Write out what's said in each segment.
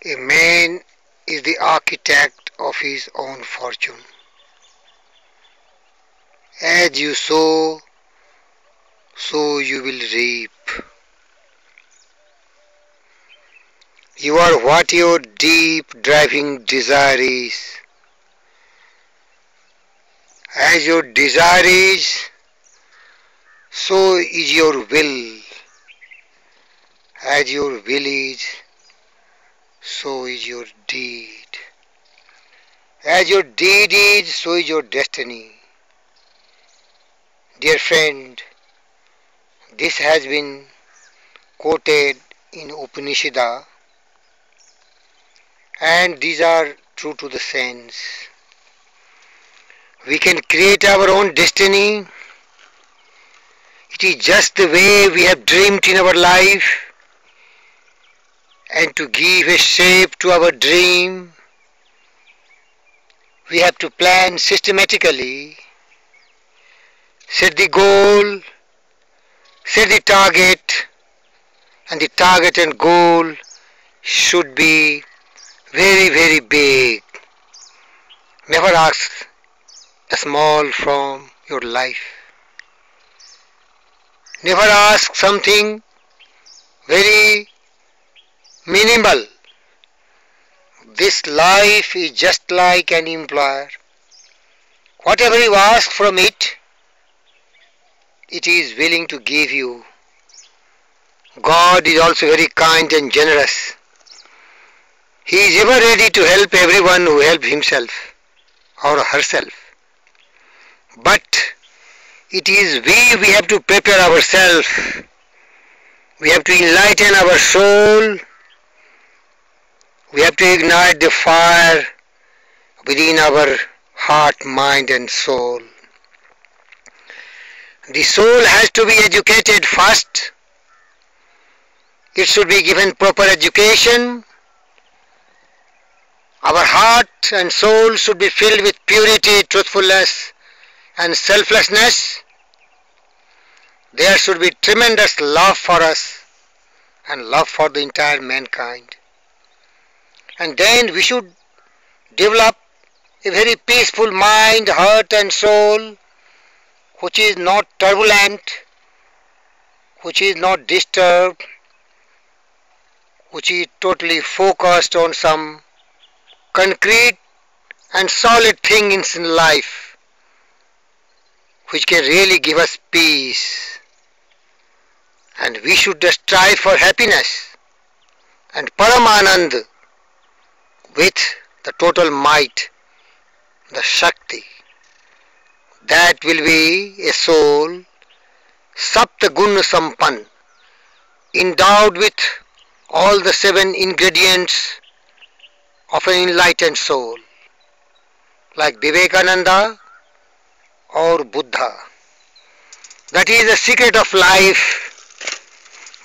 A man is the architect of his own fortune. As you sow, so you will reap. You are what your deep driving desire is. As your desire is, so is your will. As your will is, so is your deed. As your deed is, so is your destiny. Dear friend, this has been quoted in Upanishad, and these are true to the sense. We can create our own destiny. It is just the way we have dreamed in our life, and to give a shape to our dream, we have to plan systematically, set the goal, set the target, and the target and goal should be very, very big. Never ask a small from your life. Never ask something very minimal. This life is just like an employer. Whatever you ask from it, it is willing to give you. God is also very kind and generous. He is ever ready to help everyone who helps himself or herself. But it is we have to prepare ourselves. We have to enlighten our soul. We have to ignite the fire within our heart, mind and soul. The soul has to be educated first. It should be given proper education. Our heart and soul should be filled with purity, truthfulness and selflessness. There should be tremendous love for us and love for the entire mankind. And then we should develop a very peaceful mind, heart and soul, which is not turbulent, which is not disturbed, which is totally focused on some concrete and solid things in life, which can really give us peace. And we should strive for happiness and Paramanand with the total might, the Shakti. That will be a soul Sapta Gun Sampan, endowed with all the 7 ingredients of an enlightened soul, like Vivekananda or Buddha. That is the secret of life.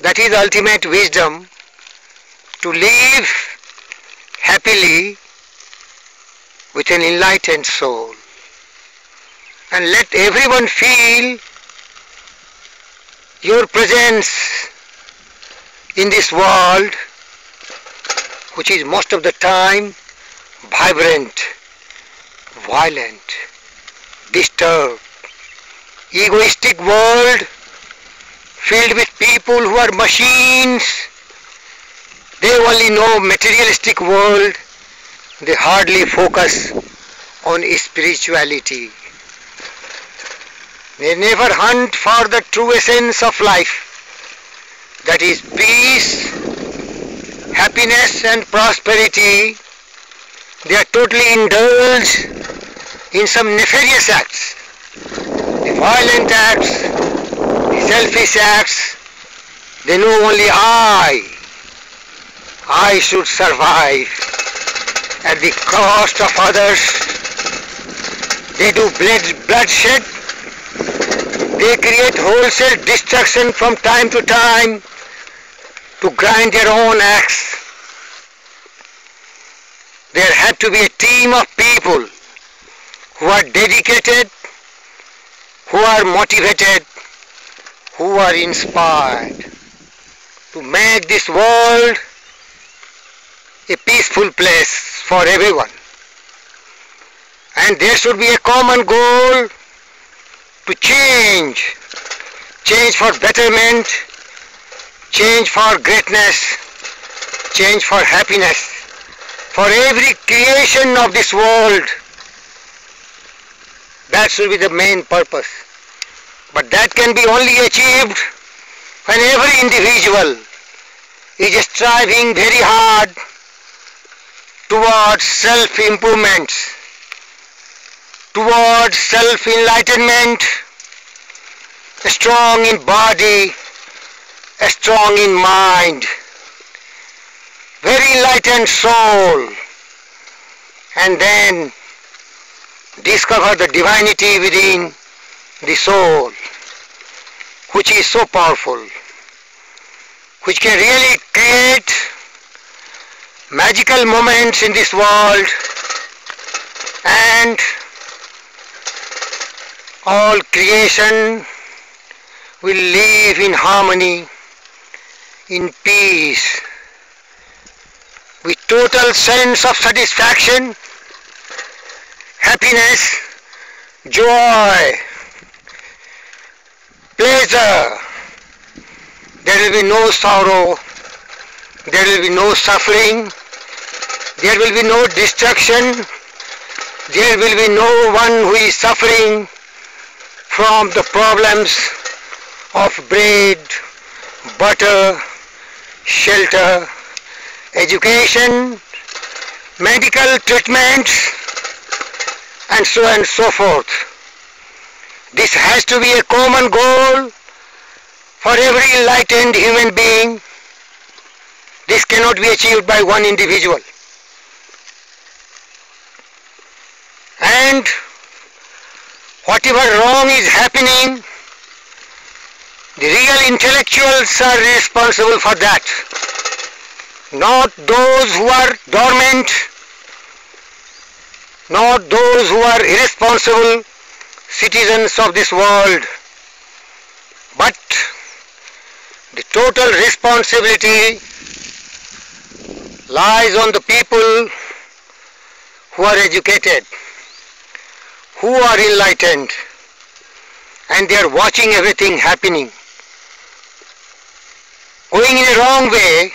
That is ultimate wisdom, to live happily with an enlightened soul. And let everyone feel your presence in this world, which is most of the time vibrant, violent, disturbed, egoistic world, filled with people who are machines. They only know materialistic world. They hardly focus on spirituality. They never hunt for the true essence of life, that is peace, happiness and prosperity. They are totally indulged in some nefarious acts, the violent acts, the selfish acts. They know only I should survive at the cost of others. They do bloodshed. They create wholesale destruction from time to time to grind their own axe. There had to be a team of people who are dedicated, who are motivated, who are inspired to make this world a peaceful place for everyone. And there should be a common goal to change for betterment, change for greatness, change for happiness, for every creation of this world. That should be the main purpose. But that can be only achieved when every individual is striving very hard towards self-improvement, towards self-enlightenment, strong in body, strong in mind, very enlightened soul, and then discover the divinity within the soul, which is so powerful, which can really create magical moments in this world, and all creation will live in harmony, in peace, with total sense of satisfaction, happiness, joy, pleasure. There will be no sorrow, there will be no suffering, there will be no destruction, there will be no one who is suffering from the problems of bread, butter, shelter, education, medical treatments, and so on and so forth. This has to be a common goal for every enlightened human being. This cannot be achieved by one individual. And whatever wrong is happening, the real intellectuals are responsible for that, not those who are dormant, not those who are irresponsible citizens of this world, but the total responsibility lies on the people who are educated, who are enlightened, and they are watching everything happening, going in a wrong way,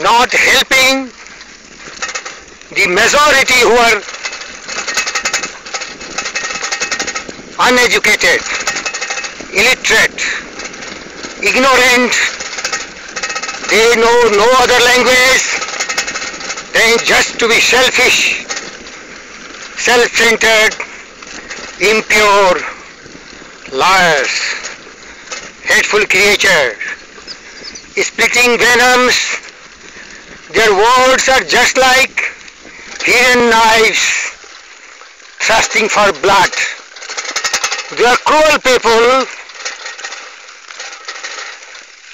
not helping the majority who are uneducated, illiterate, ignorant. They know no other language than just to be selfish, self-centered, impure, liars, hateful creatures, splitting venoms. Their words are just like hidden knives, thirsting for blood. They are cruel people.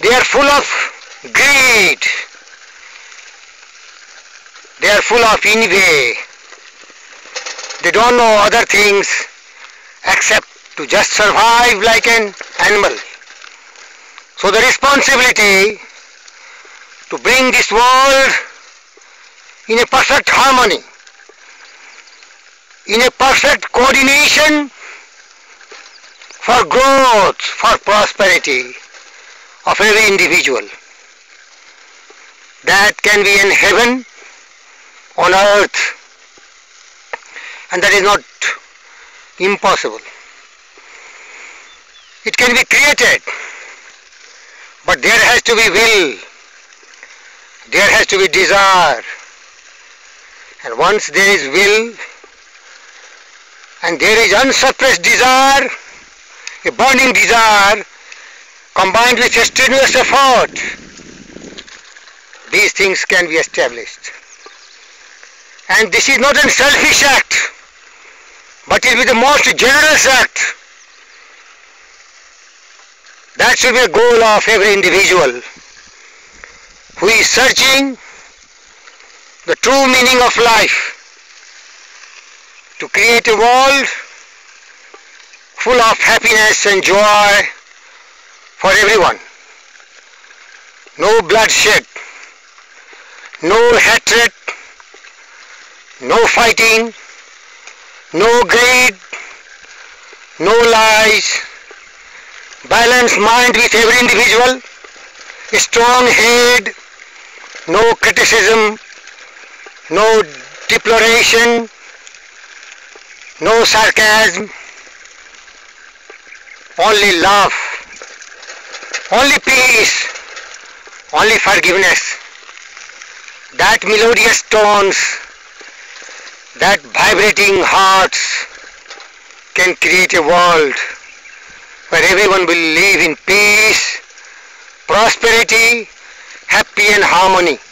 They are full of greed. They are full of envy. They don't know other things except to just survive like an animal. So the responsibility to bring this world in a perfect harmony, in a perfect coordination for growth, for prosperity of every individual. That can be in heaven, on earth, and that is not impossible. It can be created, but there has to be will, there has to be desire, and once there is will and there is unsuppressed desire, a burning desire combined with a strenuous effort, these things can be established. And this is not a selfish act, but it will be the most generous act. That should be a goal of every individual who is searching the true meaning of life, to create a world full of happiness and joy for everyone. No bloodshed, no hatred, no fighting, no greed, no lies, balanced mind with every individual, a strong head, no criticism, no deploration, no sarcasm, only love, only peace, only forgiveness. That melodious tones, that vibrating hearts can create a world where everyone will live in peace, prosperity, happy and harmony.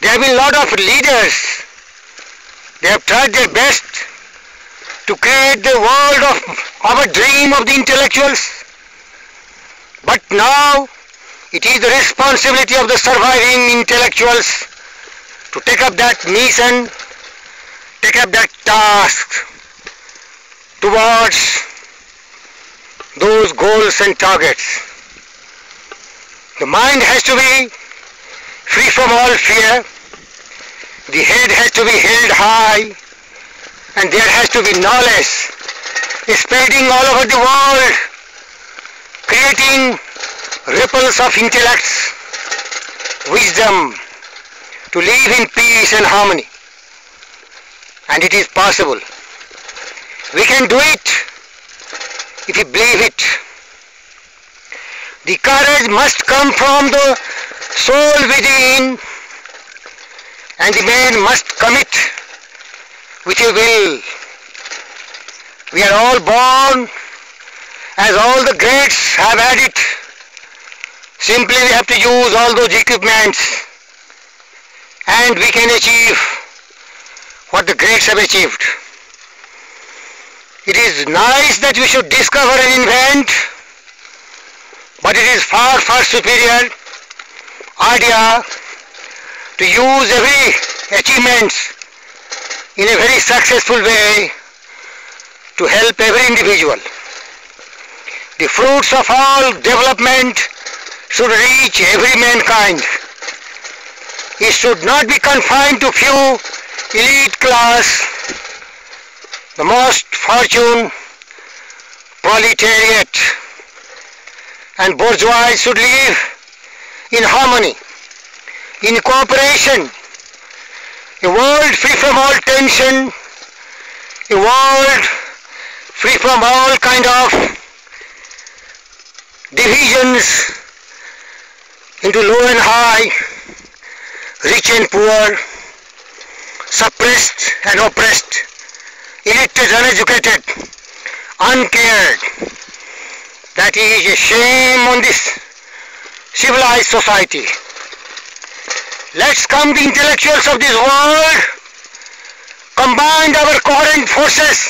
There have been a lot of leaders. They have tried their best to create the world of our dream of the intellectuals. But now it is the responsibility of the surviving intellectuals to take up that mission, take up that task towards those goals and targets. The mind has to be free from all fear. The head has to be held high, and there has to be knowledge spreading all over the world, creating ripples of intellects, wisdom to live in peace and harmony. And it is possible. We can do it if we believe it. The courage must come from the soul within, and the man must commit with a will. We are all born, as all the greats have had it. Simply we have to use all those equipments, and we can achieve what the greats have achieved. It is nice that we should discover and invent, but it is far, far superior idea to use every achievement in a very successful way to help every individual. The fruits of all development should reach every mankind. It should not be confined to few elite class, the most fortunate proletariat, and bourgeois should live in harmony, in cooperation, a world free from all tension, a world free from all kind of divisions into low and high, rich and poor, suppressed and oppressed, illiterate, uneducated, uncared. That is a shame on this civilized society. Let's come, the intellectuals of this world, combine our coherent forces,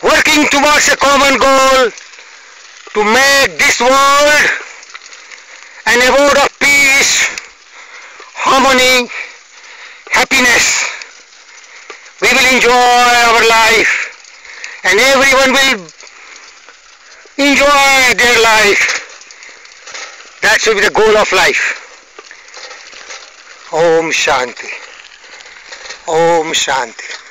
working towards a common goal to make this world an abode of peace, harmony, happiness. We will enjoy our life, and everyone will enjoy their life. That should be the goal of life. Om Shanti. Om Shanti.